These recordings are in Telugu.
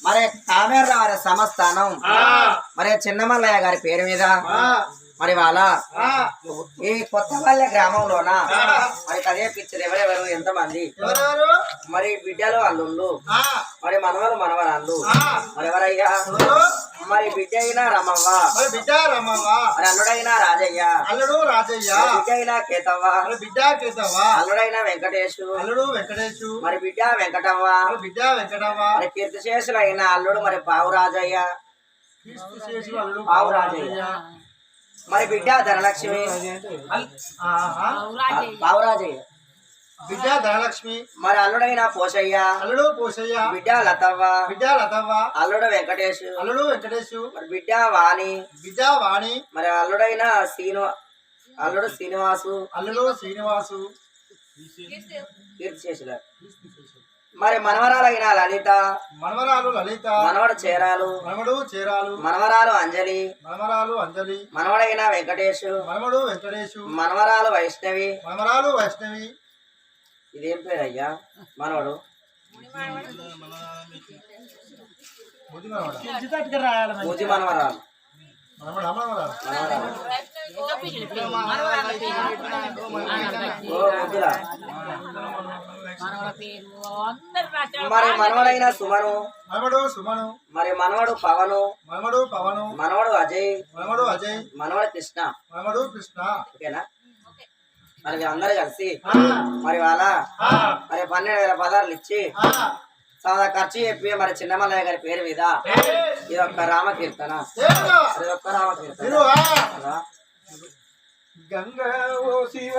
మరి కామేరవారి సంస్థానం మరి చిన్నమల్లయ్య గారి పేరు మీద మరి వాళ్ళ ఈ కొత్తపల్లె గ్రామంలోన మరి కదే పిక్చర్ ఎవరెవరు ఎంతమంది మరి బిడ్డలు అల్లుళ్ళు మరి మనవలు మనవరాళ్ళు మరి ఎవరయ్యా మరి బిడ్డ అయినా రమవ్వ మరి అల్లుడైనా రాజయ్య బిడ్డ అయినా కేతవ్వ అల్లుడైనా వెంకటేశు మరి బిడ్డ వెంకటవ్వ మరి కీర్తిశేషులైన అల్లుడు మరి పావురాజయ్య మరి బిడ్డ ధనలక్ష్మి పావురాజయ్య బిడ్డ ధనలక్ష్మి మరి అల్లుడైన పోషయ్య బిడ్డ లతవ్వ అల్లుడు వెంకటేశు మరి బిడ్డ వాణి మరి అల్లుడైన అల్లుడు శ్రీనివాసు కీర్తిశేషుల మరి మనవరాలైన లలిత మనవడు చేరాలు మనవరాలు అంజలి మనవడైన వెంకటేశు మనవరాలు వైష్ణవి ఇదేం పేరు అయ్యా మనవడు ముది మనవరాలు మరి మనవడైన సుమను మరి మనవడు పవను మనవడు అజయ్ మనవడు కృష్ణ ఓకేనా మరి అందరు కలిసి మరి వాళ్ళ మరి 12,000 పదార్లు ఇచ్చి చాలా ఖర్చు చెప్పి మరి చిన్నమల్లయ్య గారి పేరు మీద ఇది ఒక్క రామకీర్తన గంగా ఓ శివ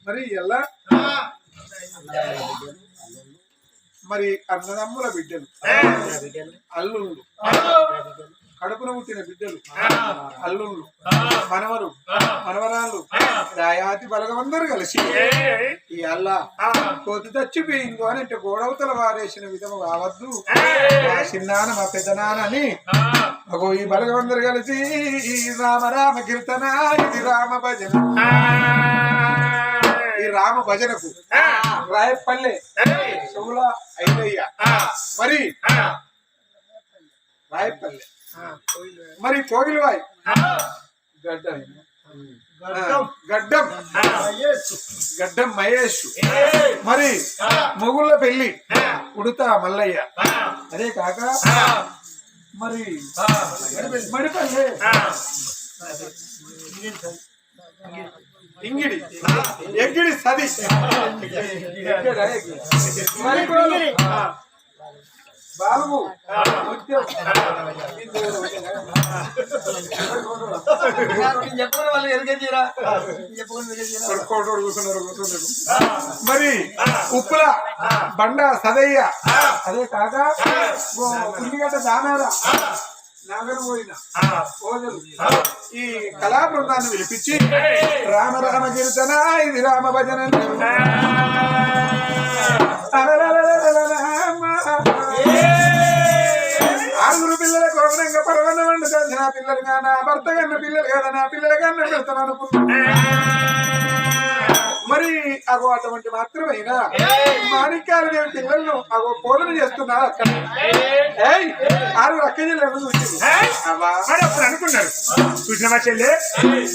మరి ఎలా మరి అన్నదమ్ముల బిడ్డలు అల్లుళ్ళు కడుపున పుట్టిన బిడ్డలు అల్లుళ్ళు మనవరు మనవరాళ్ళు దాయాతి బలగమందరూ కలిసి ఈ అల్లా కొద్ది చచ్చిపోయిందో అని అంటే గోడవతల వారేసిన విధము కావద్దు మా చిన్నాన్న మా పెద్దనాన్న అని ఈ బలగమందరూ కలిసి ఈ రామ రామ కీర్తన ఇది రామ భజన ఈ రామ భజనకు రాయపల్లె శుభుల ఐదయ్య మరి రాయపల్లె మరి కోగిలవాయ్ గడ్డం గడ్డం గడ్డం మహేష్ మరి మొగుళ్ళ పెళ్లి ఉడుతా మల్లయ్య అదే కాక మరి మడిపల్లె ఇంగిడి ఎగ్గిడి సది మరి బాబు మరి ఉప్పుల బండ సదయ్య అదే కాక ఉల్లిగడ్డ దానాల నాగరపోయిన ఓజలు ఈ కళా బృందాన్ని పిలిపించి రామ రామ కీర్తన ఇది రామ భజన ఆరుగురు పిల్లల కొరవనంగా పరవన్న వండు కలిసి నా పిల్లలుగా నా భర్త కన్న పిల్లలు కదా నా పిల్లల కన్నా పెడతాను అనుకున్నా మరి అగో అటువంటి మాత్రమేనా మాణిక్యాల దేవి పిల్లలను అగో పోలను చేస్తున్నారు అక్కడ ఏయ్, ఆరు రక్కజలు ఎవరు చూసింది మరి అప్పుడు అనుకున్నారు చూసినవా చెల్లె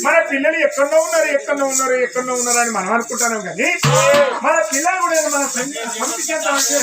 మన పిల్లలు ఎక్కడో ఉన్నారు అని మనం అనుకుంటున్నాం కానీ మన పిల్లలు కూడా మన సమితి చేద్దామంటే